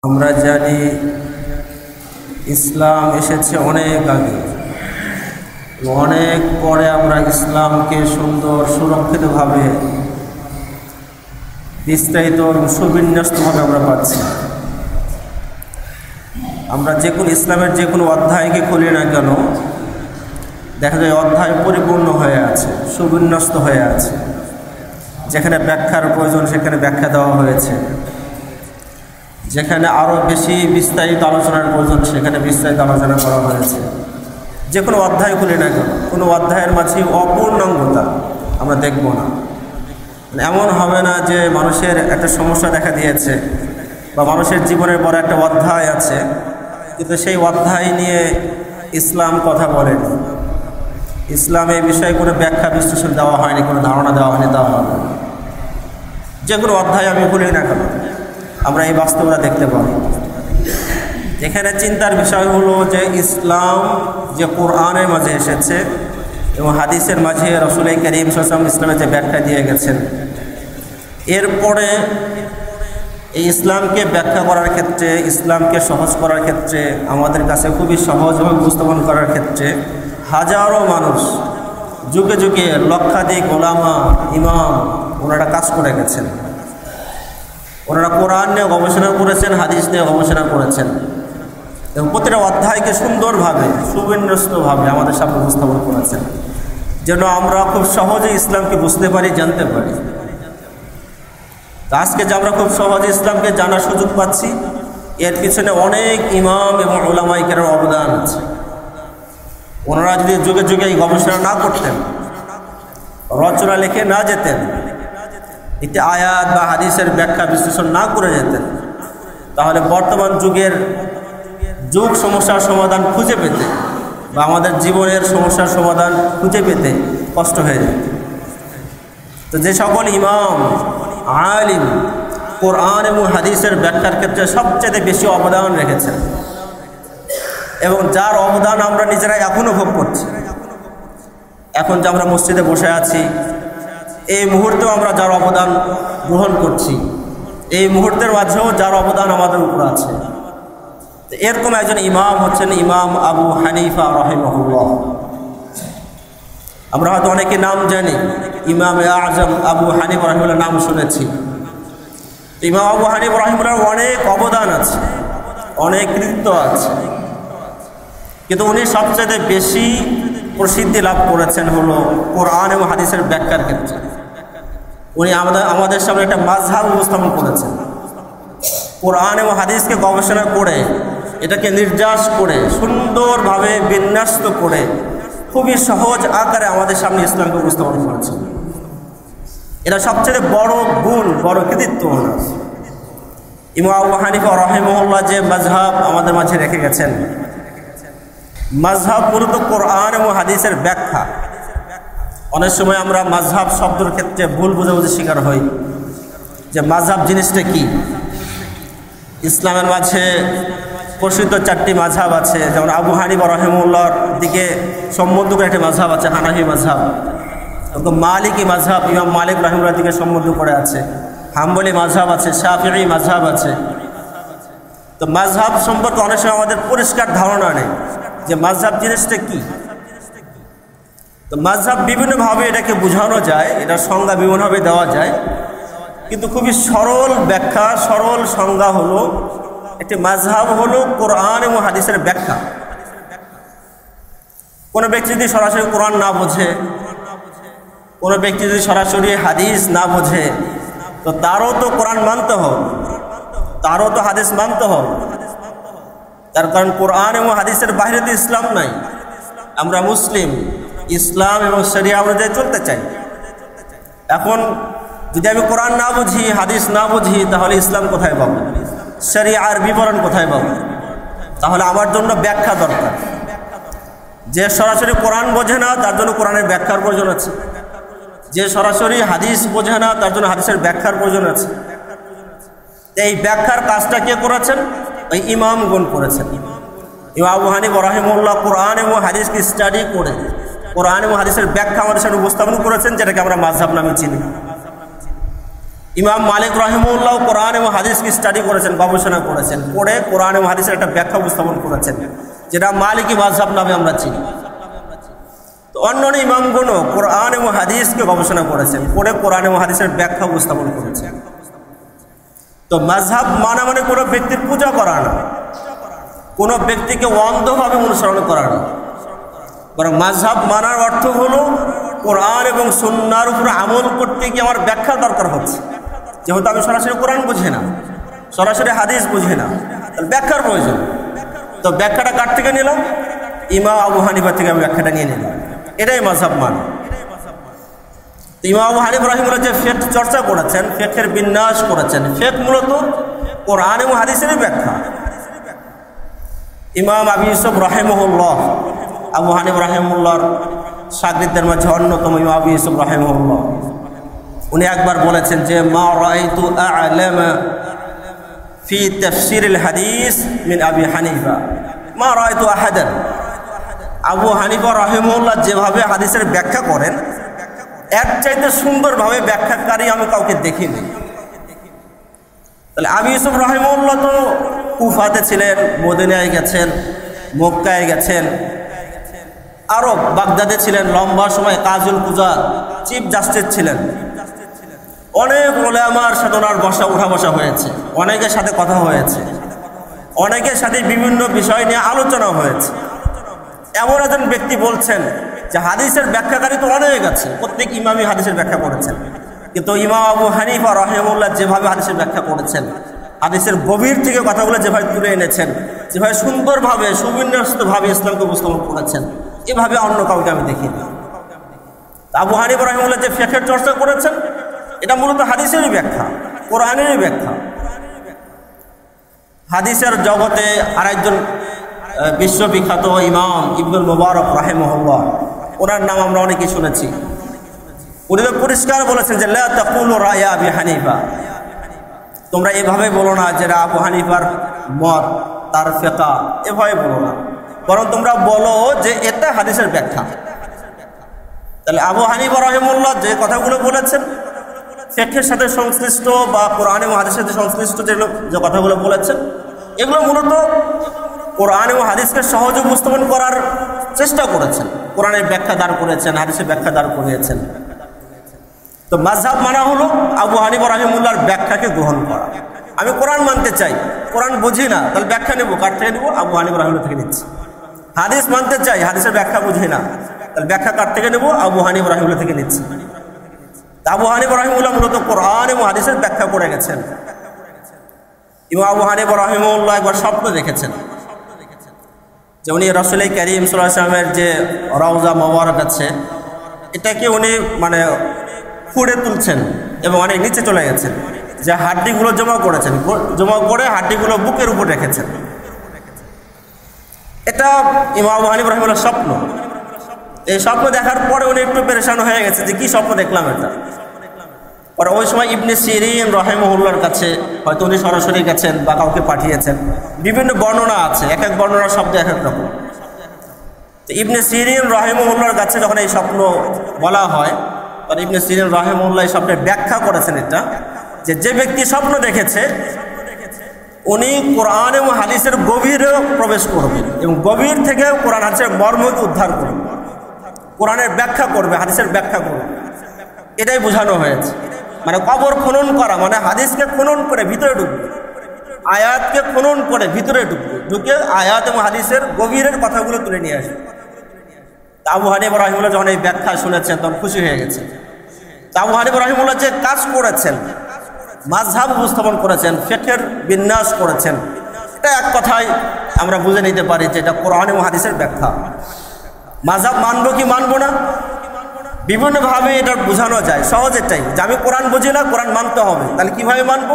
আমরা জানি ইসলাম এসেছে অনেক আগে, অনেক পরে আমরা ইসলামকে সুন্দর সুরক্ষিতভাবে বিস্তারিত এবং সুবিন্যস্তভাবে আমরা পাচ্ছি। আমরা যে কোনো ইসলামের যে কোনো অধ্যায়কে খুলি না কেন, দেখা যায় অধ্যায় পরিপূর্ণ হয়ে আছে, সুবিন্যস্ত হয়ে আছে। যেখানে ব্যাখ্যার প্রয়োজন সেখানে ব্যাখ্যা দেওয়া হয়েছে, যেখানে আরও বেশি বিস্তারিত আলোচনার প্রয়োজন সেখানে বিস্তারিত আলোচনা করা হয়েছে। যে কোনো অধ্যায় খুলি না কেন, কোনো অধ্যায়ের মাঝে অপূর্ণাঙ্গতা আমরা দেখব না। এমন হবে না যে মানুষের একটা সমস্যা দেখা দিয়েছে বা মানুষের জীবনের বড় একটা অধ্যায় আছে, কিন্তু সেই অধ্যায় নিয়ে ইসলাম কথা বলেনি, ইসলাম এই বিষয়ে কোনো ব্যাখ্যা বিশ্লেষণ দেওয়া হয়নি, কোনো ধারণা দেওয়া হয়নি, দেওয়া হবে না। যে কোনো অধ্যায় আমি খুলি না কেন আমরা এই বাস্তবতা দেখতে পাই। এখানে চিন্তার বিষয় হলো যে ইসলাম যে কোরআনের মাঝে এসেছে এবং হাদিসের মাঝে রাসূল করিম সাল্লাল্লাহু আলাইহি ওয়াসাল্লাম ইসলামের যে ব্যাখ্যা দিয়ে গেছেন, এরপরে এই ইসলামকে ব্যাখ্যা করার ক্ষেত্রে, ইসলামকে সহজ করার ক্ষেত্রে, আমাদের কাছে খুবই সহজভাবে উপস্থাপন করার ক্ষেত্রে হাজারো মানুষ, যুগে যুগে লক্ষাধিক ওলামা ইমাম ওনারা কাজ করে গেছেন। ওনারা কোরআন নিয়ে গবেষণা করেছেন, হাদিস নিয়ে গবেষণা করেছেন এবং প্রতিটা অধ্যায়কে সুন্দরভাবে সুবিন্যস্তভাবে আমাদের সামনে উপস্থাপন করেছেন, যেন আমরা খুব সহজে ইসলামকে বুঝতে পারি, জানতে পারি। আজকে যে আমরা খুব সহজে ইসলামকে জানার সুযোগ পাচ্ছি, এর পিছনে অনেক ইমাম এবং উলামায়ে কেরামের অবদান আছে। ওনারা যদি যুগে যুগে এই গবেষণা না করতেন, রচনা লিখে না যেতেন, একটি আয়াত বা হাদিসের ব্যাখ্যা বিশ্লেষণ না করে যেতেন, তাহলে বর্তমান যুগের যুগ সমস্যার সমাধান খুঁজে পেতে বা আমাদের জীবনের সমস্যার সমাধান খুঁজে পেতে কষ্ট হয়ে যেত। তো যে সকল ইমাম আলিম কোরআন এবং হাদিসের ব্যাখ্যার ক্ষেত্রে সবচেয়ে বেশি অবদান রেখেছেন এবং যার অবদান আমরা নিজেরা এখনও ভোগ করছি, এখন যে আমরা মসজিদে বসে আছি এই মুহূর্তেও আমরা যার অবদান গ্রহণ করছি, এই মুহূর্তের মাঝেও যার অবদান আমাদের উপর আছে, এরকম একজন ইমাম হচ্ছেন ইমাম আবু হানিফা রাহিমাহুল্লাহ। আমরা হয়তো অনেকে নাম জানি, ইমাম আজম আবু হানিফা রাহিমাহুল্লাহ নাম শুনেছি। ইমাম আবু হানিফা রাহিমাহুল্লাহর অনেক অবদান আছে, অনেক কৃতিত্ব আছে, কিন্তু উনি সবচেয়ে বেশি প্রসিদ্ধি লাভ করেছেন হলো কোরআন এবং হাদিসের ব্যাখ্যার ক্ষেত্রে। উনি আমাদের সামনে একটা মাযহাব উপস্থাপন করেছেন। কোরআন এবং হাদিসকে গবেষণা করে, এটাকে নির্যাস করে, সুন্দরভাবে বিন্যস্ত করে, খুবই সহজ আকারে আমাদের সামনে ইসলামকে উপস্থাপন করেছেন। এটা সবচেয়ে বড় গুণ, বড় কৃতিত্ব। ইমাম আবু হানিফা রাহিমাহুল্লাহ যে মাযহাব আমাদের মাঝে রেখে গেছেন, মাযহাব মূলত কোরআন এবং হাদিসের ব্যাখ্যা। অনেক সময় আমরা মাযহাব শব্দের ক্ষেত্রে ভুল বুঝাবুঝি শিকার হই যে মাযহাব জিনিসটা কি। ইসলামের মাঝে প্রসিদ্ধ 4টি মাযহাব আছে, যেমন আবু হানিফা রাহিমাহুল্লাহর দিকে সম্বন্ধ করে একটি মাযহাব আছে হানাফি মাযহাব, মালিকি মাযহাব ইমাম মালিক রাহিমাহুল্লাহর দিকে সম্বন্ধ করে আছে, হাম্বলি মাযহাব আছে, শাফিঈ মাযহাব আছে। তো মাযহাব সম্পর্কে অনেক সময় আমাদের পরিষ্কার ধারণা নেই যে মাযহাব জিনিসটা কি। তো মাযহাব বিভিন্নভাবে এটাকে বোঝানো যায়, এটার সংজ্ঞা বিভিন্নভাবে দেওয়া যায়, কিন্তু খুবই সরল ব্যাখ্যা, সরল সংজ্ঞা হলো একটি মাযহাব হলো কোরআন এবং হাদিসের ব্যাখ্যা। কোনো ব্যক্তি যদি সরাসরি কোরআন না বোঝে, কোনো ব্যক্তি যদি সরাসরি হাদিস না বোঝে, তো তারও তো কোরআন মানতে হবে, তারও তো হাদিস মানতে হবে। তার কারণ কোরআন এবং হাদিসের বাইরে তো ইসলাম নাই। আমরা মুসলিম, ইসলাম এবং শরিয়া অনুযায়ী চলতে চাই। এখন যদি আমি কোরআন না বুঝি, হাদিস না বুঝি, তাহলে ইসলাম কোথায় পাবো, শরিয়ার বিবরণ কোথায় পাবো? তাহলে আমার জন্য ব্যাখ্যা দরকার। যে সরাসরি কোরআন বোঝে না তার জন্য কোরআনের ব্যাখ্যার প্রয়োজন আছে, যে সরাসরি হাদিস বোঝে না তার জন্য হাদিসের ব্যাখ্যার প্রয়োজন আছে। এই ব্যাখ্যার কাজটা কে করেছেন? ওই ইমামগণ করেছেন। ইমাম আবু হানিফা রাহিমাহুল্লাহ কোরআন এবং হাদিসকে স্টাডি করে কোরআন এবং হাদিসের ব্যাখ্যা আমাদের সামনে উপস্থাপন করেছেন, যেটাকে আমরা মাযহাব নামে চিনি। ইমাম মালিক রাহিমাহুল্লাহ কোরআন এবং হাদিসকে স্টাডি করেছেন, গবেষণা করেছেন, পড়ে কোরআন এবং হাদিসের একটা ব্যাখ্যা উপস্থাপন করেছেন, যেটা মালিকি মাযহাব নামে আমরা চিনি। তো অন্যান্য ইমামগণও কোরআন এবং হাদিসকে গবেষণা করেছেন, পড়ে কোরআন এবং হাদিসের ব্যাখ্যা উপস্থাপন করেছেন। তো মাযহাব মানা মানে কোনো ব্যক্তির পূজা করা না, কোনো ব্যক্তিকে অন্ধভাবে অনুসরণ করা না, বরং মাযহাব মানার অর্থ হলো কোরআন এবং সুন্নাহর উপর আমল করতে গিয়ে আমার ব্যাখ্যা দরকার হচ্ছে। যেহেতু আমি সরাসরি কোরআন বুঝি না, সরাসরি হাদিস বুঝি না, তাহলে ব্যাখ্যার প্রয়োজন। তো ব্যাখ্যাটা কার থেকে নিলাম? ইমাম আবু হানিফা থেকে আমি ব্যাখ্যাটা নিয়ে নিলাম। এটাই মাযহাব মানা। ইমাম আবু হানিফা রাহিমাহুল্লাহ যে ফিকহ চর্চা করেছেন, ফিকহের বিন্যাস করেছেন, ফিকহ মূলত কোরআন এবং হাদিসেরই ব্যাখ্যা। ইমাম আবু ইউসুফ রাহিমাহুল্লাহ, আবু হানিফা রাহিমাহুল্লাহর শাগিরদের মাঝে অন্যতম ইমাম আবু ইউসুফ রাহিমাহুল্লাহ, উনি একবার বলেছেন যে মা রাআইতু আ'লামা ফি তাফসিরিল হাদিস মিন আবি হানিফা মা রাআইতু আহাদান। আবু হানিফা রাহিমাহুল্লাহ যেভাবে হাদিসের ব্যাখ্যা করেন, এর চাইতে সুন্দরভাবে ব্যাখ্যাকারী আমি কাউকে দেখিনি। তাহলে আবু ইউসুফ রাহিমাহুল্লাহ তো কুফাতে ছিলেন, মদিনায় গেছেন, মক্কায় গেছেন, আরব বাগদাদে ছিলেন, লম্বা সময় কাজুল কুজার চিফ জাস্টিস ছিলেন। অনেক উলামার সাথে ওনার উঠা বসা হয়েছে, অনেকের সাথে কথা হয়েছে, অনেকের সাথে বিভিন্ন বিষয় নিয়ে আলোচনা হয়েছে। এমন একজন ব্যক্তি বলছেন যে হাদিসের ব্যাখ্যাকারী তো অনেক আছে, প্রত্যেক ইমামই হাদিসের ব্যাখ্যা করেছেন, কিন্তু ইমাম আবু হানিফা রাহিমাহুল্লাহ যেভাবে হাদিসের ব্যাখ্যা করেছেন, হাদিসের গভীর থেকে কথাগুলো যেভাবে তুলে এনেছেন, যেভাবে সুন্দরভাবে সুবিন্যস্তভাবে ইসলামকে উপস্থাপন করেছেন, এভাবে অন্য কাউকে আমি দেখিনি। আবু হানিফা রাহিমাহুল্লাহ যে ফিকহের চর্চা করেছেন, এটা মূলত হাদিসেরই ব্যাখ্যা, কোরআনেরই ব্যাখ্যা। হাদিসের জগতে আরেকজন বিশ্ববিখ্যাত ইমাম ইবনুল মুবারক রাহিমাহুল্লাহ, ওনার নাম আমরা অনেকেই শুনেছি। উনি তো পরিষ্কার বলেছেন যে লা তাকুলু রায়া আবি হানিফা, তোমরা এভাবে বলো না যে আবু হানিফার মত, তার ফিকহ, এভাবে বলো না, বরং তোমরা বলো যে এটা হাদিসের ব্যাখ্যা। তাহলে আবু হানিফা রাহিমাহুল্লাহ যে কথাগুলো বলেছেন, ফিকহের সাথে সংশ্লিষ্ট বা কোরআন এবং হাদিসের সাথে সংশ্লিষ্ট যে কথাগুলো বলেছেন, এগুলো মূলত কোরআন এবং হাদিসকে সহজে উপস্থাপন করার চেষ্টা করেছেন, কোরআনের ব্যাখ্যা দাঁড় করেছেন, হাদিসের ব্যাখ্যা দাঁড় করিয়েছেন। তো মাযহাব মানা হলো আবু হানিফা রাহিমাহুল্লাহর ব্যাখ্যাকে গ্রহণ করা। আমি কোরআন মানতে চাই, কোরআন বুঝি না, তাহলে ব্যাখ্যা নেব, কার থেকে নেব? আবু হানিফা রাহিমাহুল্লাহ থেকে নিচ্ছি। হাদিস মানতে চাই, হাদিসের ব্যাখ্যা বুঝি না, তাহলে ব্যাখ্যা কার থেকে নেব? আবু হানিফা রাহিমাহুল্লাহ থেকে নিচ্ছি। আবু হানিফা রাহিমাহুল্লাহ মূলত কোরআন এবং হাদিসের ব্যাখ্যা করে গেছেন। ইমাম আবু হানিফা রাহিমাহুল্লাহ একবার স্বপ্ন দেখেছেন যে উনি রাসূল কারীম সাল্লাল্লাহু আলাইহি ওয়াসাল্লামের যে রওজা মোবারক আছে, এটাকে উনি ফুঁড়ে তুলছেন এবং অনেক নিচে চলে গেছেন, যে হাড্ডিগুলো জমা করেছেন, জমা করে হাড্ডিগুলো বুকের উপর রেখেছেন। এটা ইমাম আবু হানিফা রাহিমাহুল্লাহর স্বপ্ন। এই স্বপ্ন দেখার পরে উনি একটু পেরেশান হয়ে গেছে যে কি স্বপ্ন দেখলাম এটা। পরে ওই সময় ইবনে সিরিন রাহিমাহুল্লাহর কাছে হয়তো উনি সরাসরি গেছেন বা কাউকে পাঠিয়েছেন, বিভিন্ন বর্ণনা আছে, এক এক বর্ণনার শব্দ এক এক রকম। তো ইবনে সিরিন রাহিমাহুল্লাহর কাছে যখন এই স্বপ্ন বলা হয়, তখন ইবনে সিরিন রাহিমাহুল্লাহ এই স্বপ্নের ব্যাখ্যা করেছেন এটা, যে ব্যক্তি স্বপ্ন দেখেছে উনি কোরআন এবং হাদিসের গভীরে প্রবেশ করবেন এবং গভীর থেকে কোরআন হাদিসের মর্মকে উদ্ধার করবে, কোরআনের ব্যাখ্যা করবে, হাদিসের ব্যাখ্যা করবে। এটাই বোঝানো হয়েছে। মানে কবর খনন করা মানে হাদিসকে খনন করে ভিতরে ঢুকবে, আয়াতকে খনন করে ভিতরে ঢুকে আয়াত এবং হাদিসের গভীরের কথাগুলো তুলে নিয়ে আসবে। আবু হানিফা রাহিমাহুল্লাহ যখন এই ব্যাখ্যা শুনেছেন তখন খুশি হয়ে গেছে। আবু হানিফা রাহিমাহুল্লাহ যে কাজ করেছেন, মাযহাব উপস্থাপন করেছেন, ফিকহের বিন্যাস করেছেন, এটা এক কথায় আমরা বুঝে নিতে পারি যে এটা কোরআন এবং হাদিসের ব্যাখ্যা। মাযহাব মানবো কি মানবো না, বিভিন্নভাবে এটা বোঝানো যায়। সহজ এটাই যে আমি কোরআন বুঝি না, কোরআন মানতে হবে, তাহলে কীভাবে মানবো?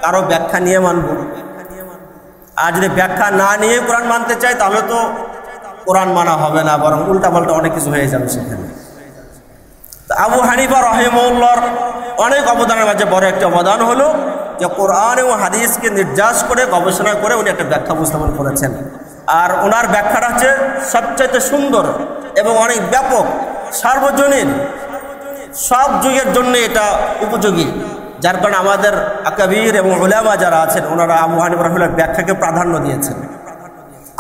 কারো ব্যাখ্যা নিয়ে মানবো। আর যদি ব্যাখ্যা না নিয়ে কোরআন মানতে চাই তাহলে তো কোরআন মানা হবে না, বরং উল্টাপাল্টা অনেক কিছু হয়ে যাবে সেখানে। আবু হানিফা রাহিমাহুল্লাহর অনেক অবদানের মাঝে বড় একটা অবদান হলো যে কোরআন এবং হাদিসকে নির্যাস করে গবেষণা করে উনি একটা ব্যাখ্যা উপস্থাপন করেছেন। আর ওনার ব্যাখ্যাটা হচ্ছে সবচাইতে সুন্দর এবং অনেক ব্যাপক, সার্বজনীন, সব যুগের জন্য এটা উপযোগী। যার কারণে আমাদের আকাবির এবং উলামা যারা আছেন ওনারা আবু হানিফা রাহিমাহুল্লাহর ব্যাখ্যাকে প্রাধান্য দিয়েছেন।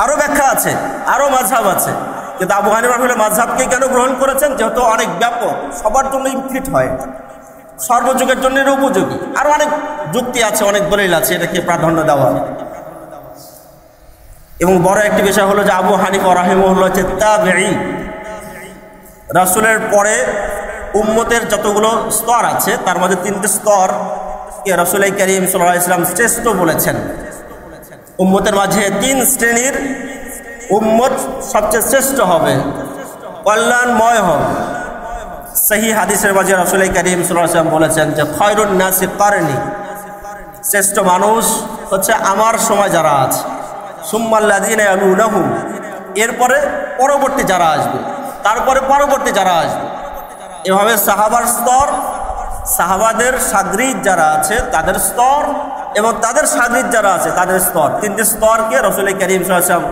আরও ব্যাখ্যা আছে, আরও মাযহাব আছে, কিন্তু আবু হানিফা রাহিমাহুল্লাহ মাযহাবকে কেন গ্রহণ করেছেন? যেহেতু অনেক ব্যাপক, সবার জন্যই ফিট হয়, সর্বযুগের জন্য উপযোগী। আরও অনেক যুক্তি আছে, অনেক দলিল আছে এটাকে প্রাধান্য দেওয়া। এবং বড় একটি বিষয় হলো যে আবু হানিফা রাহিমাহুল্লাহ হচ্ছে তাবেঈ। রাসূলের পরে উম্মতের যতগুলো স্তর আছে তার মধ্যে 3টে স্তর কে রাসূল করিম সাল্লাল্লাহু আলাইহি ওয়াসাল্লাম শ্রেষ্ঠ বলেছেন। উম্মতের মাঝে 3 শ্রেণীর উম্মত সবচেয়ে শ্রেষ্ঠ হবে, কল্যাণময় হবে। সহিহ হাদিসের মাঝে রাসূল করিম সাল্লাল্লাহু আলাইহি ওয়াসাল্লাম বলেছেন যে খায়রুন নাসি কারনি, শ্রেষ্ঠ মানুষ হচ্ছে আমার সময় যারা আছে, সুম্মাল্লাযীনা ইয়ালুনাহুম, এরপরে পরবর্তী যারা আসবে, তারপরে পরবর্তী যারা আসবে। এভাবে সাহাবার স্তর, সাহাবাদের সাগরিদ যারা আছে তাদের স্তর, এবং তাদের সাগরিদ যারা আছে তাদের স্তর, 3টে স্তরকে রাসূল করিম সাল্লাল্লাহু আলাইহি ওয়াসাল্লাম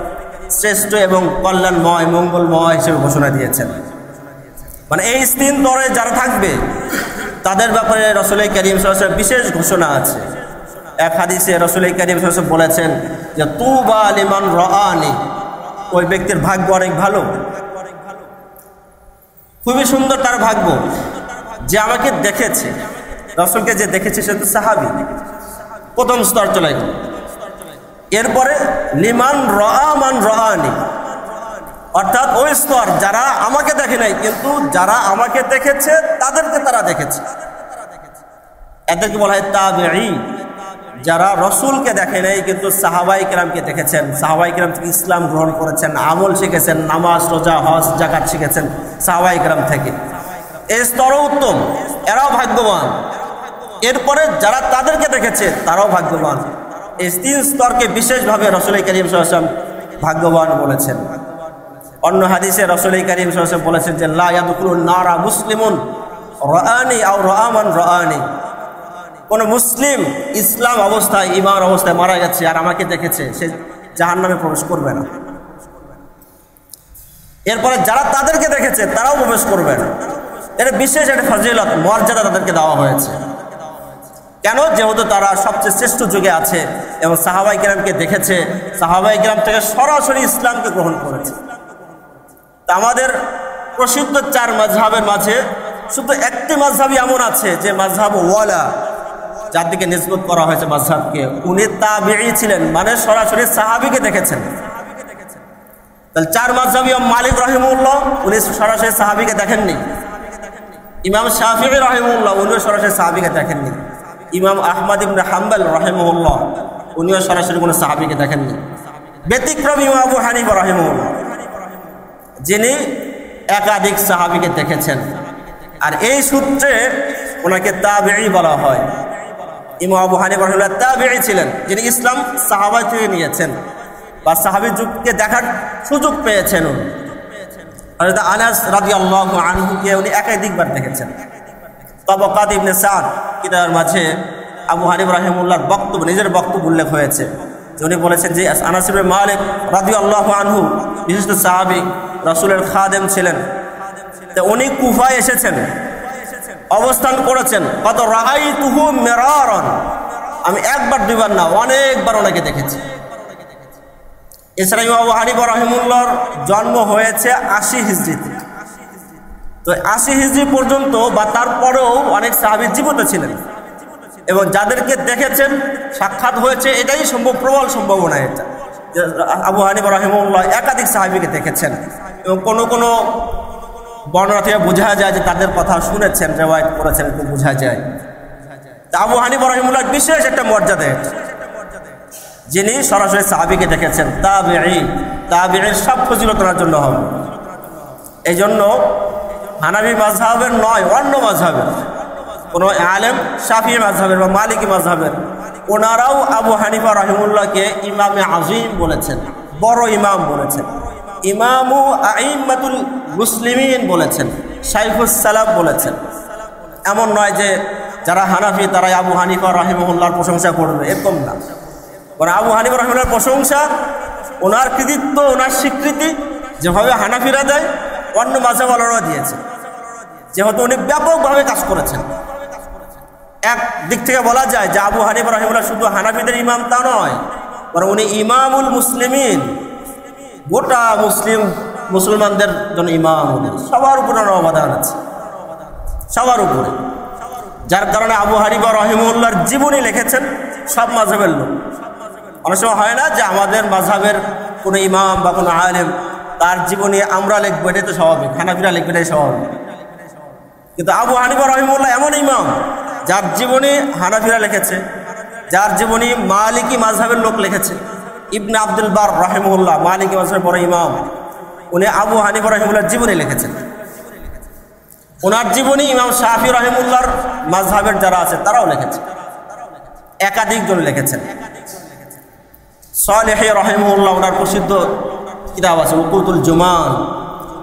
শ্রেষ্ঠ এবং কল্যাণময়, মঙ্গলময় হিসেবে ঘোষণা দিয়েছেন। মানে এই 3 স্তরে যারা থাকবে তাদের ব্যাপারে রাসূল করিম সাল্লাল্লাহু আলাইহি ওয়াসাল্লাম বিশেষ ঘোষণা আছে। এক হাদিসে রাসূল করিম সাল্লাল্লাহু আলাইহি ওয়াসাল্লাম বলেছেন যে তুবা লিমান রাআনি, ওই ব্যক্তির ভাগ্য অনেক ভালো, খুবই সুন্দর তার ভাগ্য যে আমাকে দেখেছে। রাসূলকে যে দেখেছে সে তো সাহাবী, প্রথম স্তর চলে গেল। এরপরে লিমান রাআ মান রাআনি, অর্থাৎ ওই স্তর যারা আমাকে দেখে নাই কিন্তু যারা আমাকে দেখেছে তাদেরকে তারা দেখেছে, এদেরকে বলা হয় তাবেঈ। যারা রসুলকে দেখে নাই কিন্তু সাহাবায়ে কেরামকে দেখেছেন, সাহাবায়ে কেরাম থেকে ইসলাম গ্রহণ করেছেন, আমল শিখেছেন, নামাজ রোজা হজ যাকাত শিখেছেন সাহাবায়ে কেরাম থেকে, এই স্তরও উত্তম, এরাও ভাগ্যবান। এরপরে যারা তাদেরকে দেখেছে তারাও ভাগ্যবান। এই 3 স্তরকে বিশেষভাবে রাসূল করিম সাল্লাল্লাহু আলাইহি ওয়াসাল্লাম ভাগ্যবান বলেছেন। অন্য হাদিসে রাসূল করিম সাল্লাল্লাহু আলাইহি ওয়াসাল্লাম বলেছেন যে লা ইয়াদখুলুন নারা মুসলিমুন রাআনি আও রাআ মান রাআনি, কোন মুসলিম ইসলাম অবস্থায়, ঈমান অবস্থায় মারা গেছে আর আমাকে দেখেছে সে জাহান্নামে প্রবেশ করবে না। এরপরে যারা তাদেরকে দেখেছে তারাও প্রবেশ করবে না। এর বিশেষ একটা ফজিলত, মর্যাদা তাদেরকে দেওয়া হয়েছে। কেন? যেহেতু তারা সবচেয়ে শ্রেষ্ঠ যুগে আছে এবং সাহাবায়ে কেরামকে দেখেছে, সাহাবায়ে কেরাম থেকে সরাসরি ইসলামকে গ্রহণ করেছে। তা আমাদের প্রসিদ্ধ 4 মাযহাবের মাঝে শুধু একটি মাযহাবই এমন আছে যে মাযহাব ওয়ালা, যার দিকে নিসবত করা হয়েছে মাযহাবকে, উনি তাবেঈ ছিলেন, মানে সরাসরি সাহাবীকে দেখেছেন। তাহলে 4 মাযহাবী ইমাম মালিক রাহিমাহুল্লাহ উনি সরাসরি সাহাবীকে দেখেননি, ইমাম শাফিঈ রাহিমাহুল্লাহ উনিও সরাসরি সাহাবীকে দেখেননি, ইমাম আহমদ ইবনে হাম্বল রাহিমাহুল্লাহ উনিও সরাসরি কোনো সাহাবীকে দেখেননি। ব্যতিক্রম ইমাম আবু হানিফা রাহিমাহুল্লাহ, যিনি একাধিক সাহাবীকে দেখেছেন, আর এই সূত্রে ওনাকে তাবেঈ বলা হয়। ইমাম আবু হানিফা রাহিমাহুল্লাহ তাবেঈ ছিলেন, যিনি ইসলাম সাহাবা থেকে নিয়েছেন বা সাহাবী যুগকে দেখার সুযোগ পেয়েছেন। হযরত আনাস রাদিয়াল্লাহু আনহুকে উনি একাধিকবার দেখেছেন। তাবাকাত ইবনে সাদ কিতাবের মাঝে আবু হানিফা রাহিমাহুল্লাহর বক্তব্য, নিজের বক্তব্য উল্লেখ হয়েছে। উনি বলেছেন যে আনাস ইবনে মালিক রাদিয়াল্লাহু আনহু বিশিষ্ট সাহাবী, রাসূলের খাদেম ছিলেন। তো উনি কুফায় এসেছেন, অবস্থান করেছেন। কত রাআইতুহু মিরারান, আমি একবার দুইবার না অনেকবার ওনাকে দেখেছি। এছাড়া ইমাম আবু হানিফা রাহিমাহুল্লাহর জন্ম হয়েছে 80 হিজরিতে। তো 80 হিজরি পর্যন্ত বা তারপরেও অনেক সাহাবী জীবিত ছিলেন এবং যাদেরকে দেখেছেন, সাক্ষাৎ হয়েছে, এটাই সম্ভব, প্রবল সম্ভাবনা এটা যে আবু হানিফা রাহিমাহুল্লাহ একাধিক সাহাবীকে দেখেছেন। এবং কোনো কোনো বর্ণনা থেকে বোঝা যায় যে তাদের কথা শুনেছেন, রিওয়ায়াত করেছেন, একটু বোঝা যায়। তা আবু হানিফা রাহিমাহুল্লাহ বিশেষ একটা মর্যাদা, যিনি সরাসরি সাহাবীকে দেখেছেন। তাবেঈ, তাবেঈর সব ফজিলত ওনার জন্য হবে। এই জন্য হানাফি মাযহাবের নয়, অন্য মাযহাবের কোনো আলেম, শাফিঈ মাযহাবের বা মালিকি মাযহাবের, ওনারাও আবু হানিফা রাহিমাহুল্লাহকে ইমামে আযীম বলেছেন, বড় ইমাম বলেছেন, ইমামু আইম্মাতুল মুসলিমিন বলেছেন, শাইখুস সালাফ বলেছেন। এমন নয় যে যারা হানাফি তারাই আবু হানিফা রাহিমাহুল্লাহর প্রশংসা করবে, এরকম না। কারণ আবু হানিফা রাহিমাহুল্লাহর প্রশংসা, ওনার কৃতিত্ব, ওনার স্বীকৃতি যেভাবে হানাফিরা দেয়, অন্য মাযহাবওয়ালারাও দিয়েছে, যেহেতু উনি ব্যাপকভাবে কাজ করেছেন। এক দিক থেকে বলা যায় যে আবু হানিফা রাহিমাহুল্লাহ শুধু হানাফিদের ইমাম তা নয়, বরং উনি ইমামুল মুসলিমিন, গোটা মুসলমানদের জন্য ইমাম, সবার উপরে অবদান আছে, সবার উপরে। যার কারণে আবু হানিফা রাহিমাহুল্লাহর জীবনী লিখেছেন সব মাযহাবের লোক। অনেক সময় হয় না যে আমাদের মাযহাবের কোনো ইমাম বা কোনো আলেম তার জীবনী আমরা লিখবো, এটাই তো স্বাভাবিক, হানাফিরা লিখবে, এটাই স্বাভাবিক। কিন্তু আবু হানিফা রাহিমাহুল্লাহ এমন ইমাম যার জীবনী হানাফিরা লিখেছে, যার জীবনী মালিকি মাযহাবের লোক লিখেছে। ইবনে আব্দুল বার রাহিমাহুল্লাহ মালিকি মাযহাবের বড় ইমাম, উনি আবু হানিফা রাহিমাহুল্লাহর জীবনী লিখেছেন। ওনার জীবনী ইমাম শাফি রাহিমাহুল্লাহর মাযহাবের যারা আছে তারাও লিখেছে, একাধিক জন লিখেছেন। সালেহ রাহিমাহুল্লাহ ওনার প্রসিদ্ধ কিতাব আছে উকুতুল জুমান,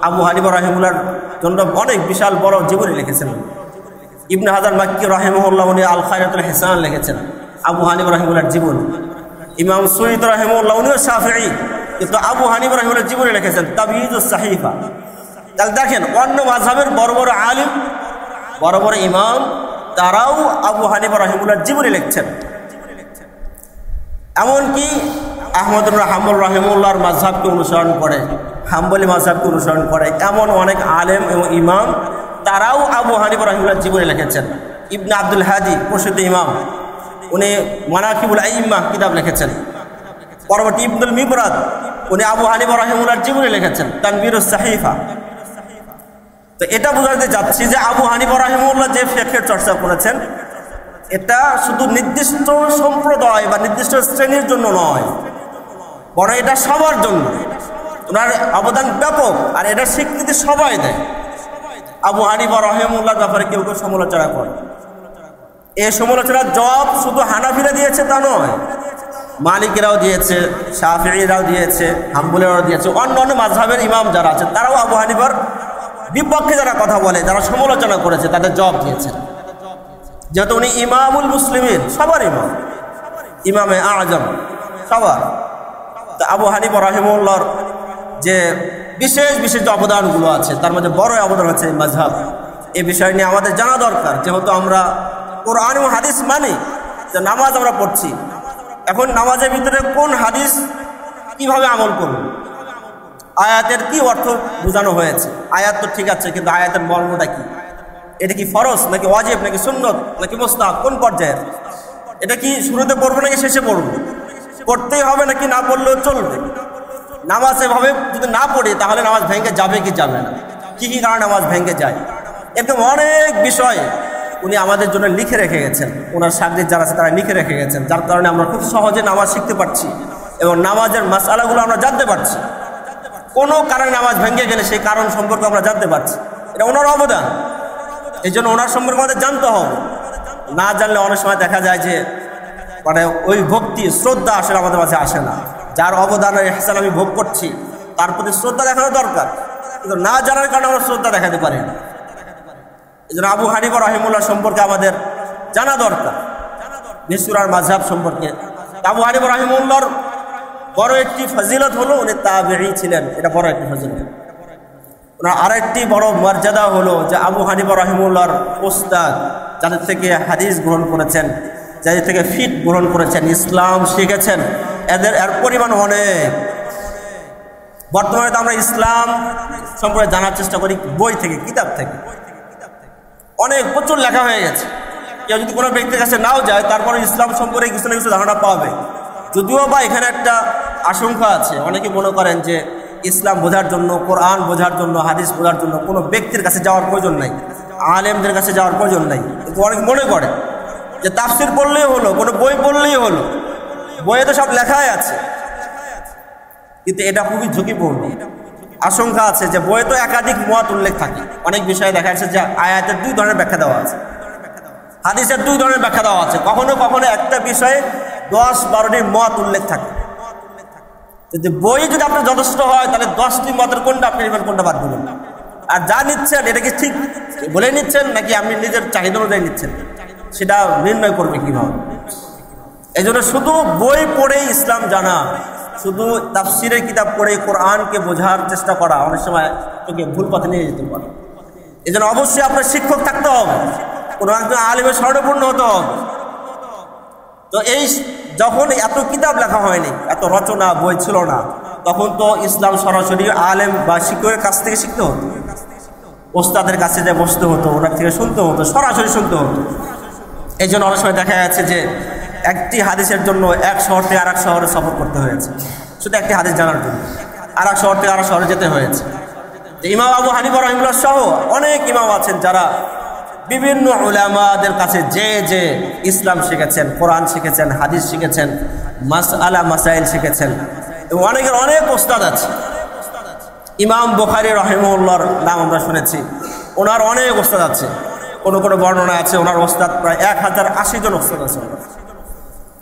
আবু হানিফা রাহিমাহুল্লাহর জন্য অনেক বিশাল বড় জীবনী লিখেছেন। ইবনে হাজার মাক্কি রাহিমাহুল্লাহ উনি আল খায়রাতুল হিসান লিখেছেন, আবু হানিফা রাহিমাহুল্লাহর জীবনী। ইমাম সুয়ুতি রাহিমাহুল্লাহ উনিও শাফিঈ, কিন্তু আবু হানিফা রাহিমাহুল্লাহর জীবনী লিখেছেন তাবয়ীজুস সাহিফা। তাহলে দেখেন অন্য মাযহাবের বড় বড় আলিম, বড় বড় ইমাম, তারাও আবু হানিফা রাহিমাহুল্লাহর জীবনী লিখছেন। এমনকি আহমদ ইবনে হাম্বল রাহিমাহুল্লাহর মাযহাবকে অনুসরণ করে, হাম্বলি মাযহাবকে অনুসরণ করে এমন অনেক আলেম এবং ইমাম, তারাও আবু হানিফা রাহিমাহুল্লাহর জীবনী লিখেছেন। ইবনে আব্দুল হাদি প্রসিদ্ধ ইমাম, উনি মানাকিবুল আইম্মাহ কিতাব লিখেছেন। পরবর্তী ইবনুল মিবরাদ উনি আবু হানিফা রাহিমাহুল্লাহর জীবনী লিখেছেন তানবীরুস সাহিফা। তো এটা বোঝাতে যাচ্ছি যে আবু হানিফা রাহিমাহুল্লাহ যে ফিকহের চর্চা করেছেন এটা শুধু নির্দিষ্ট সম্প্রদায় বা নির্দিষ্ট শ্রেণীর জন্য নয়, বরং এটা সবার জন্য। ওনার অবদান ব্যাপক, আর এটার স্বীকৃতি সবাই দেয়। আবু হানিফা রাহিমাহুল্লাহর ব্যাপারে কেউ কেউ সমালোচনা করে, এই সমালোচনার জবাব শুধু হানাফিরা দিয়েছে তা নয়, মালিকিরাও দিয়েছে, শাফিঈরাও দিয়েছে, হাম্বলিরাও দিয়েছে, অন্য অন্য মাযহাবের ইমাম যারা আছে তারাও আবু হানিফার বিপক্ষে যারা কথা বলে, যারা সমালোচনা করেছে তাদের জবাব দিয়েছেন। যেহেতু উনি ইমামুল মুসলিমিন, সবার ইমাম, ইমামে আযম সবার। তো আবু হানিফা রাহিমাহুল্লাহর যে বিশেষ বিশেষ যে অবদানগুলো আছে তার মধ্যে বড় অবদান হচ্ছে মাযহাব। এই বিষয় নিয়ে আমাদের জানা দরকার। যেহেতু আমরা কোরআন এবং হাদিস মানি, যে নামাজ আমরা পড়ছি, এখন নামাজের ভিতরে কোন হাদিস কিভাবে আমল করব, আয়াতের কি অর্থ বোঝানো হয়েছে, আয়াত তো ঠিক আছে কিন্তু আয়াতের মর্মটা কি, এটা কি ফরজ নাকি ওয়াজিব নাকি সুন্নত নাকি মুস্তাহাব, কোন পর্যায়ের, এটা কি শুরুতে পড়বো নাকি শেষে পড়বো, পড়তেই হবে নাকি না পড়লেও চলবে, নামাজ এভাবে যদি না পড়ি তাহলে নামাজ ভেঙে যাবে কি যাবে না, কি কি কারণে নামাজ ভেঙে যায়, এরকম অনেক বিষয় উনি আমাদের জন্য লিখে রেখে গেছেন। ওনার সাগরিদ যারা আছে তারা লিখে রেখে গেছেন, যার কারণে আমরা খুব সহজে নামাজ শিখতে পারছি এবং নামাজের মাসআলাগুলো আমরা জানতে পারছি। কোনো কারণে নামাজ ভেঙে গেলে সেই কারণ সম্পর্কে আমরা জানতে পারছি, এটা ওনার অবদান। এই জন্য ওনার সম্পর্কে আমাদের জানতে হবে। না জানলে অনেক সময় দেখা যায় যে মানে ওই ভক্তি শ্রদ্ধা আসলে আমাদের মাঝে আসে না। যার অবদানের ইহসান আমি ভোগ করছি তার প্রতি শ্রদ্ধা দেখানো দরকার, কিন্তু না জানার কারণে আমরা শ্রদ্ধা দেখাতে পারি না। এই জন্য আবু হানিফা রাহিমাহুল্লাহ সম্পর্কে আমাদের জানা দরকার, নিসুরার মাযহাব সম্পর্কে। আবু হানিফা রাহিমাহুল্লাহর বড় একটি ফজিলত হলো উনি তাবেঈ ছিলেন, এটা বড় একটি ফজিলত। ওনার আরেকটি বড় মর্যাদা হলো যে আবু হানিফা রাহিমাহুল্লাহর উস্তাদ, যাদের থেকে হাদিস গ্রহণ করেছেন, যাদের থেকে ফিকহ গ্রহণ করেছেন, ইসলাম শিখেছেন, এর পরিমাণ অনেক। বর্তমানে তো আমরা ইসলাম সম্পর্কে জানার চেষ্টা করি বই থেকে, কিতাব থেকে, অনেক প্রচুর লেখা হয়ে গেছে। কেউ যদি কোনো ব্যক্তির কাছে নাও যায় তারপরে ইসলাম সম্পর্কে কিছু না কিছু ধারণা পাবে। যদিও বা এখানে একটা আশঙ্কা আছে, অনেকে মনে করেন যে ইসলাম বোঝার জন্য, কোরআন বোঝার জন্য, হাদিস বোঝার জন্য কোনো ব্যক্তির কাছে যাওয়ার প্রয়োজন নাই, আলেমদের কাছে যাওয়ার প্রয়োজন নাই। কিন্তু অনেক মনে করে যে তাফসির পড়লেই হলো, কোনো বই পড়লেই হলো, বইয়ে তো সব লেখাই আছে। কিন্তু এটা খুবই ঝুঁকিপূর্ণ। আশঙ্কা আছে যে বইয়ে তো একাধিক মত উল্লেখ থাকে, অনেক বিষয়ে দেখা যাচ্ছে যে আয়াতের দুই ধরনের ব্যাখ্যা দেওয়া আছে, হাদিসের দুই ধরনের ব্যাখ্যা দেওয়া আছে, কখনো কখনো একটা বিষয়ে 10-12টি মত উল্লেখ থাকে। যদি বই যদি আপনার যথেষ্ট হয় তাহলে 10টি মতের কোনটা আপনি নেবেন, কোনটা বাদ দেবেন। আর যা নিচ্ছেন এটা কি ঠিক বলে নিচ্ছেন নাকি আপনি নিজের চাহিদা অনুযায়ী নিচ্ছেন, সেটা নির্ণয় করবে কীভাবে। এই জন্য শুধু বই পড়েই ইসলাম জানা, শুধু তাফসিরের কিতাব পড়ে কোরআনকে বোঝার চেষ্টা করা অনেক সময় তোকে ভুল পথে নিয়ে যেতে পারে। এই জন্য অবশ্যই আপনার শিক্ষক থাকতে হবে, কোনো একজন আলিমের স্বর্ণপূর্ণ হতে হবে। তো এই যখন এত কিতাব লেখা হয়নি, এত রচনা বই ছিল না, তখন তো ইসলাম সরাসরি আলেম বা শিক্ষকের কাছ থেকে শিখতে হতো, ওস্তাদের কাছে যে বসতে হতো, ওনার থেকে শুনতে হতো, সরাসরি শুনতে হতো। এই জন্য অনেক সময় দেখা যাচ্ছে যে একটি হাদিসের জন্য এক শহর থেকে আর এক শহরে সফর করতে হয়েছে, শুধু একটি হাদিস জানার জন্য আর এক শহর থেকে আর এক শহরে যেতে হয়েছে। ইমাম আবু হানিফা রাহিমাহুল্লাহ সহ অনেক ইমাম আছেন যারা বিভিন্ন উলামাদের কাছে যে ইসলাম শিখেছেন, কোরআন শিখেছেন, হাদিস শিখেছেন, মাসআলা মাসাইল শিখেছেন, এবং অনেকের অনেক ওস্তাদ আছে। ইমাম বুখারী রাহিমাহুল্লাহর নাম আমরা শুনেছি, ওনার অনেক ওস্তাদ আছে। কোনো কোনো বর্ণনা আছে ওনার ওস্তাদ প্রায় 1080 জন ওস্তাদ আছে,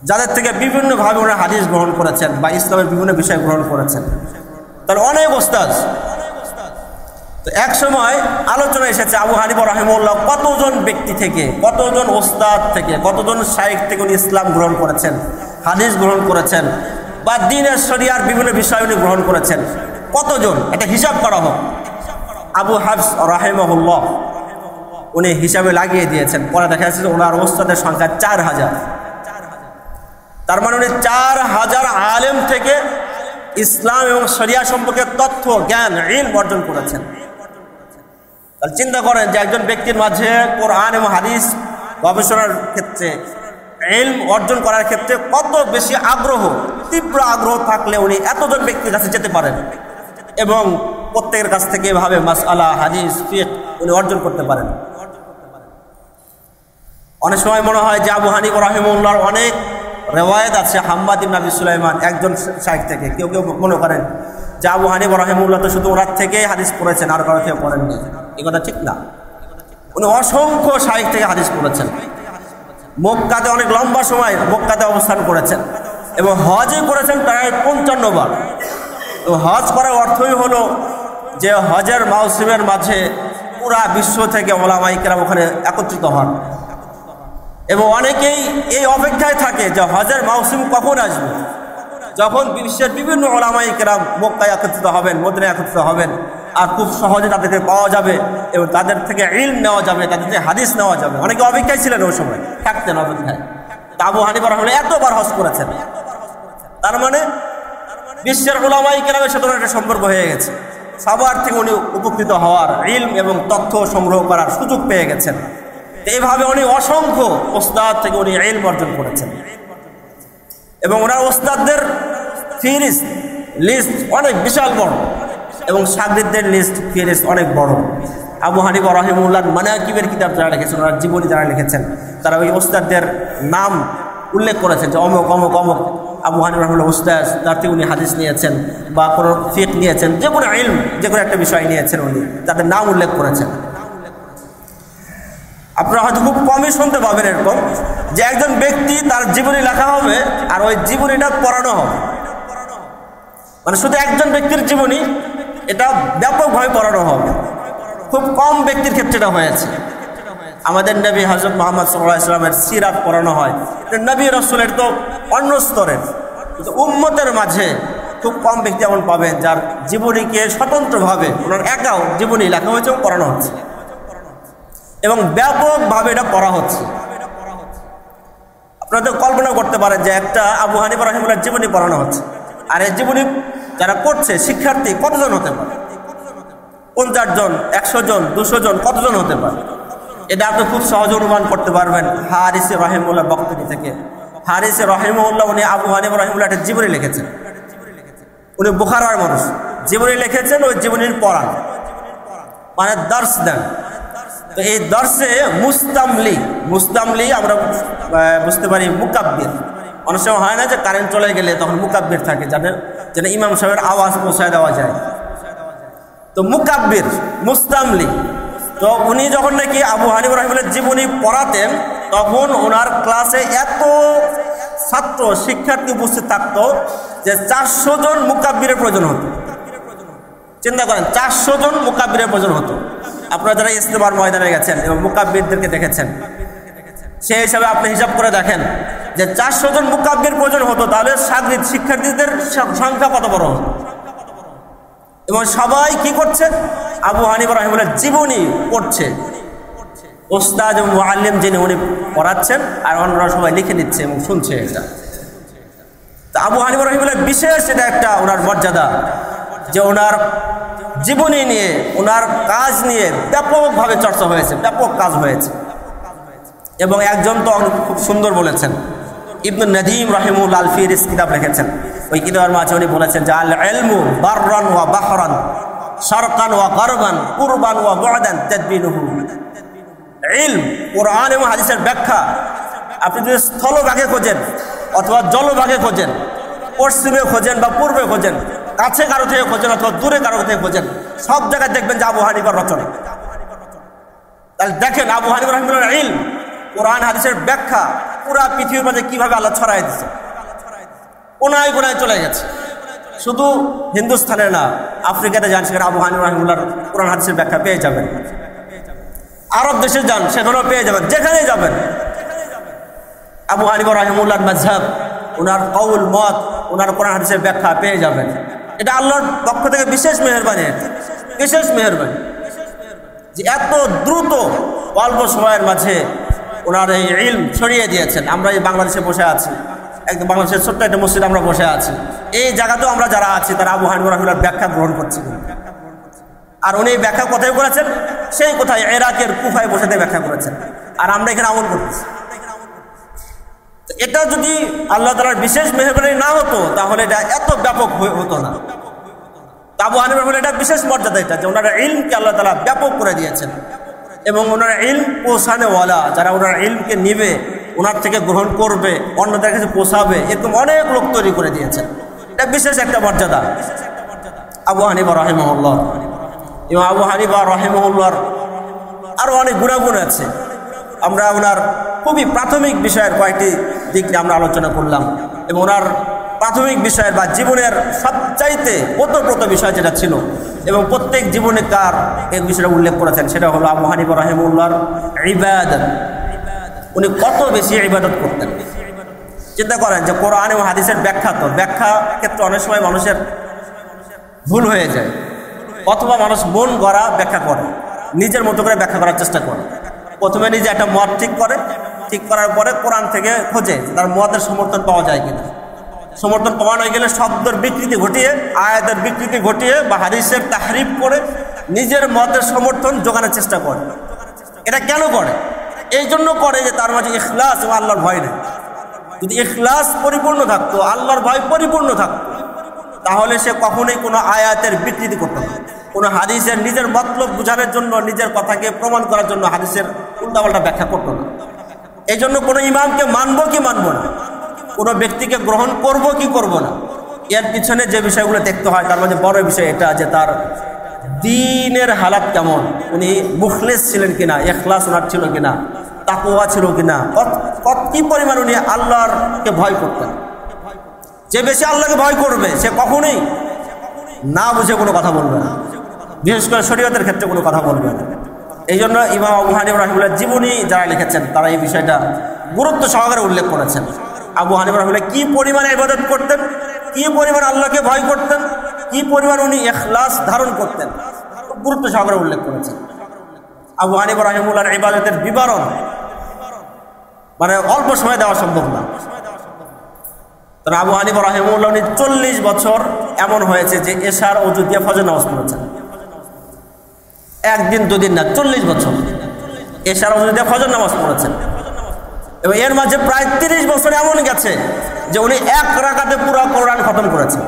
যাদের থেকে বিভিন্নভাবে ওনারা হাদিস গ্রহণ করেছেন বা ইসলামের বিভিন্ন বিষয় গ্রহণ করেছেন। তার অনেক ওস্তাদ। তো এক সময় আলোচনা এসেছে আবু হানিফা রাহিমাহুল্লাহ কতজন ব্যক্তি থেকে, কতজন ওস্তাদ থেকে, কতজন শাইখ থেকে উনি ইসলাম গ্রহণ করেছেন, হাদিস গ্রহণ করেছেন, বা দ্বীনের শরিয়ার বিভিন্ন বিষয় উনি গ্রহণ করেছেন, কতজন, এটা হিসাব করা হোক। আবু হাফস রাহিমাহুল্লাহ উনি হিসাবে লাগিয়ে দিয়েছেন। পরে দেখা যাচ্ছে ওনার ওস্তাদের সংখ্যা 4000। তার মানে উনি 4000 আলেম থেকে ইসলাম এবং শরিয়া সম্পর্কে তথ্য, জ্ঞান, ইলম অর্জন করেছেন। তাহলে চিন্তা করেন যে একজন ব্যক্তির মাঝে কোরআন এবং হাদিস গবেষণার ক্ষেত্রে, ইলম অর্জন করার ক্ষেত্রে কত বেশি আগ্রহ, তীব্র আগ্রহ থাকলে উনি এতজন ব্যক্তির কাছে যেতে পারেন এবং প্রত্যেকের কাছ থেকে এভাবে মাসআলা, হাদিস, ফিকহ উনি অর্জন করতে পারেন। অনেক সময় মনে হয় যে আবু হানিফা রাহিমাহুল্লাহর অনেক রেওয়ায়েত আছে হাম্মাদ ইবনে আবি সুলাইমান, একজন শাইখ থেকে। কেউ কেউ মনে করেন যে আবু হানিফা রাহিমাহুল্লাহ তো শুধু ওনার থেকেই হাদিস পড়েছেন, আর কারো থেকে পড়েননি। এই কথা ঠিক না। উনি অসংখ্য শাইখ থেকে হাদিস পড়েছেন। মক্কাতে অনেক লম্বা সময় মক্কাতে অবস্থান করেছেন এবং হজে করেছেন প্রায় 55 বার। তো হজ করার অর্থই হলো যে হজের মৌসুমের মাঝে পুরা বিশ্ব থেকে ওলামায়ে কেরাম ওখানে একত্রিত হন এবং অনেকেই এই অপেক্ষায় থাকে যে হজের মৌসুম কখন আসবে, যখন বিশ্বের বিভিন্ন ওলামায়ে কেরাম মক্কায় একত্রিত হবেন, মদিনায় একত্রিত হবেন, আর খুব সহজে তাদেরকে পাওয়া যাবে এবং তাদের থেকে ইলম নেওয়া যাবে, তাদের থেকে হাদিস নেওয়া যাবে। অনেকে অপেক্ষায় ছিলেন ওই সময়, থাকতেন অপেক্ষায়। আবু হানিফা রাহিমাহুল্লাহ এতবার হজ করেছেন, তার মানে বিশ্বের ওলামায়ে কেরামের সাথে একটা সম্পর্ক হয়ে গেছে। সবার থেকে উনি উপকৃত হওয়ার, ইলম এবং তথ্য সংগ্রহ করার সুযোগ পেয়ে গেছেন। এইভাবে উনি অসংখ্য ওস্তাদ থেকে উনি ইলম অর্জন করেছেন এবং ওনার ওস্তাদদের ফিরিস্ট, লিস্ট অনেক বিশাল বড় এবং শাগিরদের লিস্ট, ফিরিস্ট অনেক বড়। আবু হানিফা রাহিমাহুল্লাহর মানাকিবের কিতাব যারা লিখেছেন, ওনার জীবনী যারা লিখেছেন, তারা ওই ওস্তাদদের নাম উল্লেখ করেছেন যে অমুক অমুক অমুক আবু হানিফা রাহিমাহুল্লাহ ওস্তাদ, তার থেকে উনি হাদিস নিয়েছেন বা কোনো ফিকহ নিয়েছেন, যে কোনো ইলম, যে কোনো একটা বিষয় নিয়েছেন, উনি তাদের নাম উল্লেখ করেছেন। আপনারা হয়তো খুব কমই শুনতে পাবেন এরকম যে একজন ব্যক্তি তার জীবনী লেখা হবে আর ওই জীবনীটা পড়ানো হবে, মানে শুধু একজন ব্যক্তির জীবনী, এটা ব্যাপকভাবে পড়ানো হবে। খুব কম ব্যক্তির ক্ষেত্রে এটা হয়েছে। আমাদের নবী হযরত মুহাম্মদ সাল্লাল্লাহু আলাইহি ওয়াসাল্লামের সিরাত পড়ানো হয়, নবী রাসূলের তো অন্য স্তরের, কিন্তু উম্মতের মাঝে খুব কম ব্যক্তি এমন পাবেন যার জীবনীকে স্বতন্ত্রভাবে ওনার একাও জীবনী লেখা হয়েছে এবং পড়ানো হচ্ছে এবং ব্যাপকভাবে এটা পড়া হচ্ছে। আপনারা তো কল্পনা করতে পারেন যে একটা আবু হানিফা রাহিমাহুল্লাহর জীবনী পড়ানো হচ্ছে, আর এই জীবনী যারা পড়ছে শিক্ষার্থী কতজন হতে পারে? 50 জন, 100 জন, 200 জন, কতজন হতে পারে? এটা আপনি খুব সহজে অনুমান করতে পারবেন হারিস রাহিমাহুল্লাহর বক্তব্য থেকে। হারিস রাহিমাহুল্লাহ উনি আবু হানিফা রাহিমাহুল্লাহ একটা জীবনী লিখেছেন। উনি বুখারার মানুষ, জীবনী লিখেছেন, ওই জীবনীর পড়ান, মানে দর্শ দেন। তো এই দর্শে মুস্তামলি আমরা বুঝতে পারি মুকাব্বির। অনেক সময় হয় না যে কারেন্ট চলে গেলে তখন মুকাব্বির থাকে, যাদের যেন ইমাম সাহেবের আওয়াজ পৌঁছায় দেওয়া যায়। তো মুকাব্বির, মুস্তামলি। তো উনি যখন নাকি আবু হানিফা রাহিমাহুল্লাহর জীবনী পড়াতেন, তখন ওনার ক্লাসে এত ছাত্র শিক্ষার্থী উপস্থিত থাকতো যে 400 জন মুকাব্বিরের প্রয়োজন হতো। চিন্তা করেন, 400 জন মুকাব্বিরের প্রয়োজন হতো। আপনারা যারা ইস্তেমার ময়দানে গেছেন এবং মুকাব্বিরদেরকে দেখেছেন, সেই হিসাবে আপনি হিসাব করে দেখেন যে 400 জন মুকাব্বির প্রয়োজন হতো, তাহলে শাগিদ শিক্ষার্থীদের সংখ্যা কত বড় হতো। এবং সবাই কি করছে? আবু হানিফা রাহিমাহুল্লাহর জীবনী পড়ছে ওস্তাদ এবং মুআল্লিম যিনি উনি পড়াচ্ছেন আর অন্যরা সবাই লিখে নিচ্ছে এবং শুনছে এটা। তো আবু হানিফা রাহিমাহুল্লাহ বিশেষ এটা একটা ওনার মর্যাদা যে ওনার জীবনী নিয়ে ওনার কাজ নিয়ে ব্যাপকভাবে চর্চা হয়েছে, ব্যাপক কাজ হয়েছে। এবং একজন তো খুব সুন্দর বলেছেন, ইবনে নাদিম রাহিমাহুল্লাহ আল ফিরিস কিতাব লিখেছেন, ওই কিতাবের মাঝে উনি বলেছেন যে আল ইলমু বাররান ওয়া বাহরান শারকান ওয়া গারবান কুরবান ওয়া বু'দান তাদবিনুহু। ইলম কোরআন এবং হাদিসের ব্যাখ্যা আপনি যদি স্থলভাগে খোঁজেন অথবা জলভাগে খোঁজেন, পশ্চিমে খোঁজেন বা পূর্বে খোঁজেন, কাছে কারো থেকে খোঁজেন অথবা দূরে কারো থেকে খোঁজেন, সব জায়গায় দেখবেন যে আবু হানিফার রচনা। তাহলে দেখেন আবু হানিফা রাহিমাহুল্লাহ ইলম কোরআন হাদিসের ব্যাখ্যা পুরা পৃথিবীর মাঝে কিভাবে আল্লাহ ছড়াই দিচ্ছে, কোনায় কোনায় চলে গেছে। শুধু হিন্দুস্তানে না, আফ্রিকাতে যান সেখানে আবু হানিফা রাহিমাহুল্লাহর কোরআন হাদিসের ব্যাখ্যা পেয়ে যাবেন। আরব দেশে যান সেখানেও পেয়ে যাবেন, যেখানে যাবেন আবু হানিফা রাহিমাহুল্লাহর মাযহাব, ওনার কওল মত, ওনার কোরআন হাদিসের ব্যাখ্যা পেয়ে যাবেন। এটা আল্লাহর পক্ষ থেকে বিশেষ মেহেরবানি, বিশেষ মেহেরবানি যে এত দ্রুত অল্প সময়ের মাঝে ওনার এই ইলম ছড়িয়ে দিয়েছেন। আমরা এই বাংলাদেশে বসে আছি, একদম বাংলাদেশের ছোট্ট একটা মসজিদ আমরা বসে আছি, এই জায়গাতেও আমরা যারা আছি তারা আবু হানিফা রাহিমাহুল্লাহর ব্যাখ্যা গ্রহণ করছি। আর উনি ব্যাখ্যা কোথায় করেছেন? সেই কোথায় ইরাকের কুফায় বসে ব্যাখ্যা করেছেন, আর আমরা এখানে আমল করতেছি। এটা যদি আল্লাহ তাআলার বিশেষ মেহেরবানি না হতো তাহলে এটা এত ব্যাপক হতো না। আবু হানিফা রাহিমাহুল্লাহ এটা বিশেষ মর্যাদা, এটা যে ওনার ইলমকে আল্লাহ তাআলা ব্যাপক করে দিয়েছেন এবং ওনার ইলম পৌঁছানেওয়ালা যারা ওনার ইলমকে নিবে, ওনার থেকে গ্রহণ করবে, অন্যদের কাছে পৌঁছাবে, এরকম অনেক লোক তৈরি করে দিয়েছেন। এটা বিশেষ একটা মর্যাদা আবু হানিফা রাহিমাহুল্লাহ। এবং আবু হানিফা রাহিমাহুল্লাহর আরও অনেক গুণাগুণ আছে। আমরা ওনার খুবই প্রাথমিক বিষয়ের কয়েকটি দিক নিয়ে আমরা আলোচনা করলাম এবং ওনার প্রাথমিক বিষয়ের বা জীবনের সবচাইতে ওতপ্রোত বিষয় যেটা ছিল এবং প্রত্যেক জীবনে কার এই বিষয়টা উল্লেখ করেছেন সেটা হলো আবু হানিফা রাহিমাহুল্লাহর ইবাদত। উনি কত বেশি ইবাদত করতেন। চিন্তা করেন যে কোরআন এবং হাদিসের ব্যাখ্যা, তো ব্যাখ্যা ক্ষেত্রে অনেক সময় মানুষের ভুল হয়ে যায়, অথবা মানুষ মন গড়া ব্যাখ্যা করে, নিজের মতো করে ব্যাখ্যা করার চেষ্টা করে। প্রথমে নিজে একটা মত ঠিক করে, ঠিক করার পরে কোরআন থেকে খোঁজে তার মতের সমর্থন পাওয়া যায় কিনা। সমর্থন পাওয়া না গেলে শব্দের বিকৃতি ঘটিয়ে, আয়াতের বিকৃতি ঘটিয়ে বা হাদিসের তাহরিফ করে নিজের মতের সমর্থন জোগানোর চেষ্টা করে। এটা কেন করে? এই জন্য করে যে তার মাঝে ইখলাস এবং আল্লাহর ভয় নেই। যদি ইখলাস পরিপূর্ণ থাকতো, আল্লাহর ভয় পরিপূর্ণ থাকতো, তাহলে সে কখনোই কোনো আয়াতের বিকৃতি করতো না, কোনো হাদিসের নিজের মতলব বোঝানোর জন্য, নিজের কথাকে প্রমাণ করার জন্য হাদিসের উল্টাপাল্টা ব্যাখ্যা করতো না। এই জন্য কোনো ইমামকে মানবো কি মানবো না, কোনো ব্যক্তিকে গ্রহণ করব কি করব না, এর পিছনে যে বিষয়গুলো দেখতে হয় তার মধ্যে বড় বিষয় এটা যে তার দ্বীনের হালাত কেমন, উনি মুখলিস ছিলেন কিনা, ইখলাস ওনার ছিল কিনা, তাকওয়া ছিল কিনা, কি পরিমাণ উনি আল্লাহরকে ভয় করতেন। যে বেশি আল্লাহকে ভয় করবে সে কখনোই না বুঝে কোনো কথা বলবে না, বিশেষ করে শরীয়তের ক্ষেত্রে কোনো কথা বলবে না। এই জন্য ইমাম আবু হানিফা রাহিমাহুল্লাহ জীবনী যারা লিখেছেন তারা এই বিষয়টা গুরুত্ব সহকারে উল্লেখ করেছেন। আবু হানিফা রাহিমাহুল্লাহ কি পরিমাণে ইবাদত করতেন, কি পরিমাণ আল্লাহকে ভয় করতেন, কি পরিমাণ উনি ইখলাস ধারণ করতেন, গুরুত্ব সহকারে উল্লেখ করেছেন। আবু হানিফা রাহিমাহুল্লাহর ইবাদতের বিবরণ মানে অল্প সময় দেওয়া সম্ভব না। আবু হানিফা রাহিমাহুল্লাহ উনি 40 বছর এমন হয়েছে যে এশার ওযু দিয়ে ফজর নামাজ পড়েছেন। একদিন দুদিন না, 40 বছর এশার ওযু দিয়ে ফজর নামাজ পড়েছেন। এবং এর মাঝে প্রায় 30 বছর এমন গেছে যে উনি এক রাকাতে পুরো কোরআন খতম করেছেন,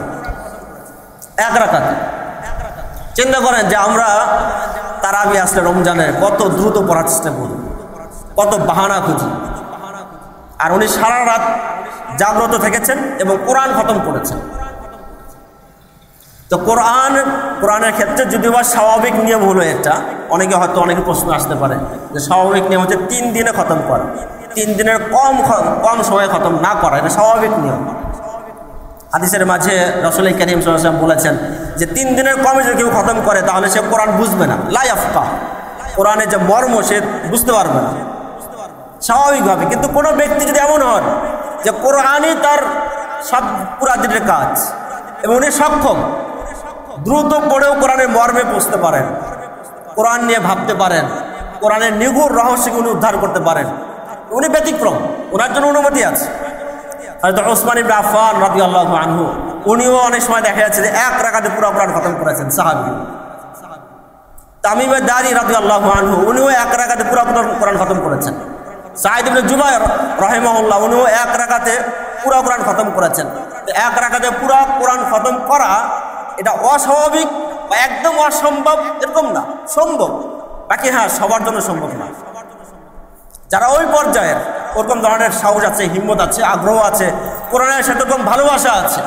এক রাকাতে। চিন্তা করেন যে আমরা তারাবি আসলে রমজানে কত দ্রুত পড়ার চেষ্টা করি, কত বাহানা খুঁজি, আর উনি সারা রাত জাগ্রত থেকেছেন এবং কোরআন খতম করেছেন। তো কোরআনের ক্ষেত্রে যদিও বা স্বাভাবিক নিয়ম হলো এটা, অনেকে প্রশ্ন আসতে পারে যে স্বাভাবিক নিয়ম হচ্ছে 3 দিনে খতম করা, 3 দিনের কম সময়ে খতম না করা, এটা স্বাভাবিক নিয়ম। হাদিসের মাঝে রাসূল করিম সাল্লাল্লাহু আলাইহি ওয়াসাল্লাম বলেছেন যে 3 দিনের কমে যদি কেউ খতম করে তাহলে সে কোরআন বুঝবে না, লা ইয়াফকা, কোরআনের যে মর্ম সে বুঝতে পারবে না স্বাভাবিকভাবে। কিন্তু কোনো ব্যক্তি যদি এমন হন যে কোরআনই তার সব পুরা দিনের কাজ এবং উনি সক্ষম, দ্রুত পড়েও কোরআনের মর্মে বুঝতে পারেন, কোরআন নিয়ে ভাবতে পারেন, কোরআনের নিগুড় রহস্যকে উনি উদ্ধার করতে পারেন, উনি ব্যতিক্রম, ওনার জন্য অনুমতি আছে। হয়তো ওসমান ইবনে আফফান রাদিয়াল্লাহু আনহু উনিও অনেক সময় দেখা যাচ্ছে যে এক রাকাতে পুরো কোরআন খতম করেছেন সাহাবী। তামিম আদ-দারি রাদিয়াল্লাহু আনহু উনিও এক রাকাতে পুরো কোরআন খতম করেছেন। সাঈদ ইবনে জুবায়ের রাহিমাহুল্লাহ উনিও এক রাকাতে পুরো কোরআন খতম করেছেন। এক রাকাতে পুরো কোরআন খতম করা এটা অস্বাভাবিক বা একদম অসম্ভব এরকম না, সম্ভব। বাকি হ্যাঁ, সবার জন্য সম্ভব না। যারা ওই পর্যায়ের ওরকম ধরনের সাহস আছে, হিম্মত আছে, আগ্রহ আছে, কোরআনের সাথে এরকম ভালোবাসা আছে,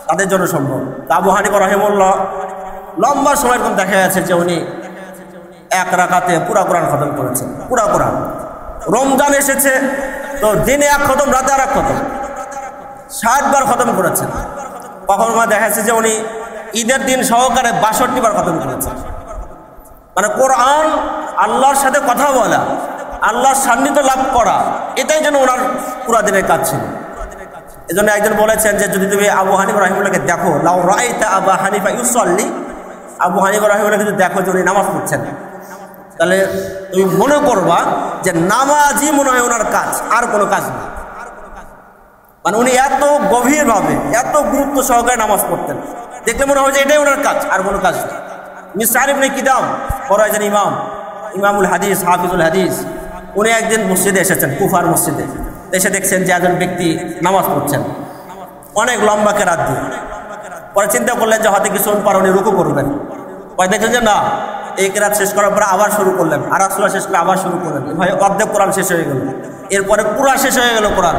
তাদের জন্য সম্ভব। আবু হানিফা রাহিমাহুল্লাহ লম্বা সময় এরকম দেখা যাচ্ছে যে উনি এক রাকাতে পুরা কোরআন খতম করেছেন, পুরা কোরআন। রমজান এসেছে তো দিনে এক খতম, রাতে আর এক খতম, 60 বার খতম করেছেন। কখনো দেখা যাচ্ছে যে উনি ঈদের দিন সহকারে 62 বার খতম করেছেন। মানে কোরআন, আল্লাহর সাথে কথা বলা, আল্লাহর সান্নিধ্য লাভ করা, এটাই যেন ওনার পুরা দিনের কাজ ছিল। এই জন্য একজন বলেছেন যে যদি তুমি আবু হানিফা রাহিমাহুল্লাহকে দেখো, লাউ রাআইতা আবু হানিফা ইউসাল্লি, আবু হানিফা রাহিমাহুল্লাহ যদি দেখো যে উনি নামাজ পড়ছেন, তাহলে তুমি মনে করবা যে নামাজই মনে হয় ওনার কাজ, আর কোনো কাজ না। মানে উনি এত গভীরভাবে, এত গুরুত্ব সহকারে নামাজ পড়তেন, দেখলে মনে হয় যে এটাই ওনার কাজ, আর কোনো কাজ না। মিসআর ইবনে কিদাম বড় একজন ইমাম, ইমামুল হাদিস, হাফিজুল হাদিস, উনি একদিন মসজিদে এসেছেন, কুফার মসজিদে এসে দেখছেন যে একজন ব্যক্তি নামাজ পড়ছেন অনেক লম্বা কেরাত দিয়ে। পরে চিন্তা করলেন যে হয়তো কিছু পর উনি রুকু করবেন। পরে দেখলেন যে না, এই কেরাত শেষ করার পরে আবার শুরু করলেন, আর সূরা শেষ করে আবার শুরু করলেন। ভাই অর্ধেক কোরআন শেষ হয়ে গেল, এরপরে পুরা শেষ হয়ে গেল কোরআন।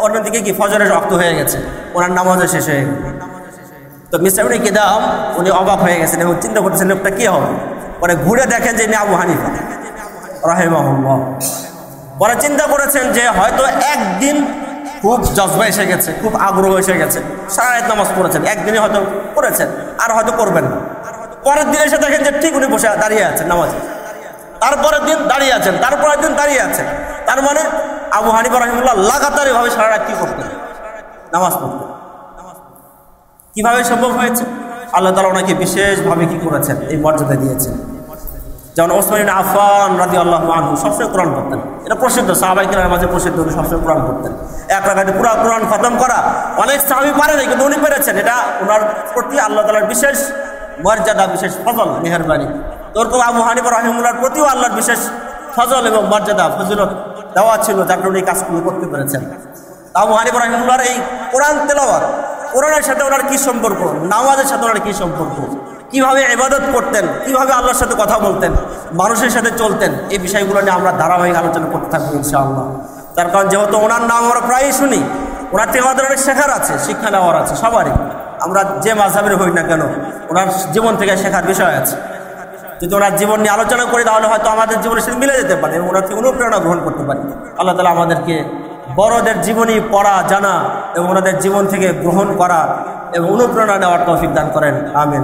অন্যদিকে কি ফজরের রক্ত হয়ে গেছে, ওনার নামাজও শেষ হয়ে গেল। তো মিসআর ইবনে কিদাম উনি অবাক হয়ে গেছেন এবং চিন্তা করতেছেন লোকটা কি হবে। পরে ঘুরে দেখেন যে ইনি আবু হানিফা রাহিমাহুল্লাহ। পরে চিন্তা করেছেন যে হয়তো একদিন খুব জজবা এসে গেছে, খুব আগ্রহ এসে গেছে, সারা রাত নামাজ পড়েছেন, একদিনে হয়তো করেছেন, আর হয়তো করবেন না। পরের দিন এসে দেখেন যে ঠিক উনি বসে দাঁড়িয়ে আছেন নামাজে, তারপরের দিন দাঁড়িয়ে আছেন, তারপরের দিন দাঁড়িয়ে আছেন। তার মানে আবু হানিফা রাহিমাহুল্লাহ লাগাতার এভাবে সারা রাত কি করতেন, নামাজ পড়তেন। কিভাবে সম্ভব হয়েছে? আল্লাহ তাআলা ওনাকে বিশেষভাবে কি করেছেন, এই মর্যাদা দিয়েছেন। যেমন ওসমান ইবনে আফফান রাদিয়াল্লাহু আনহু সবসময় কোরআন পড়তেন, এটা প্রসিদ্ধ, সাহাবায়ে কেরামের মাঝে প্রসিদ্ধ, উনি সবসময় কোরআন পড়তেন। এক রাকাতে পুরো কোরআন খতম করা অনেক সাহাবী পারেন, কিন্তু উনি পেরেছেন। এটা ওনার প্রতি আল্লাহ তাআলার বিশেষ মর্যাদা, বিশেষ ফজল, মেহেরবানি। ওরকম আবু হানিফা রাহিমাহুল্লাহর প্রতিও আল্লাহর বিশেষ ফজল এবং মর্যাদা, ফজিলত দেওয়া ছিল, যার কারণে এই কাজগুলো করতে পেরেছেন। আবু হানিফা রাহিমাহুল্লাহর এই কোরআন তেলাওয়াত, কোরআনের সাথে ওনার কী সম্পর্ক, নামাজের সাথে ওনার কী সম্পর্ক, কীভাবে ইবাদত করতেন, কীভাবে আল্লাহর সাথে কথা বলতেন, মানুষের সাথে চলতেন, এই বিষয়গুলো নিয়ে আমরা ধারাবাহিক আলোচনা করতে থাকবো ইনশাআল্লাহ। তার কারণ যেহেতু ওনার নাম আমরা প্রায়ই শুনি, ওনার থেকে আমাদের অনেক শেখার আছে, শিক্ষা নেওয়ার আছে সবারই। আমরা যে মাযহাবের হই না কেন, ওনার জীবন থেকে শেখার বিষয় আছে। যদি ওনার জীবন নিয়ে আলোচনা করি তাহলে হয়তো আমাদের জীবনের সাথে মিলে যেতে পারে এবং ওনার থেকে অনুপ্রেরণা গ্রহণ করতে পারি। আল্লাহ তাআলা আমাদেরকে বড়দের জীবনী পড়া, জানা এবং ওনাদের জীবন থেকে গ্রহণ করা এবং অনুপ্রেরণা নেওয়ার তৌফিক দান করেন। আমিন।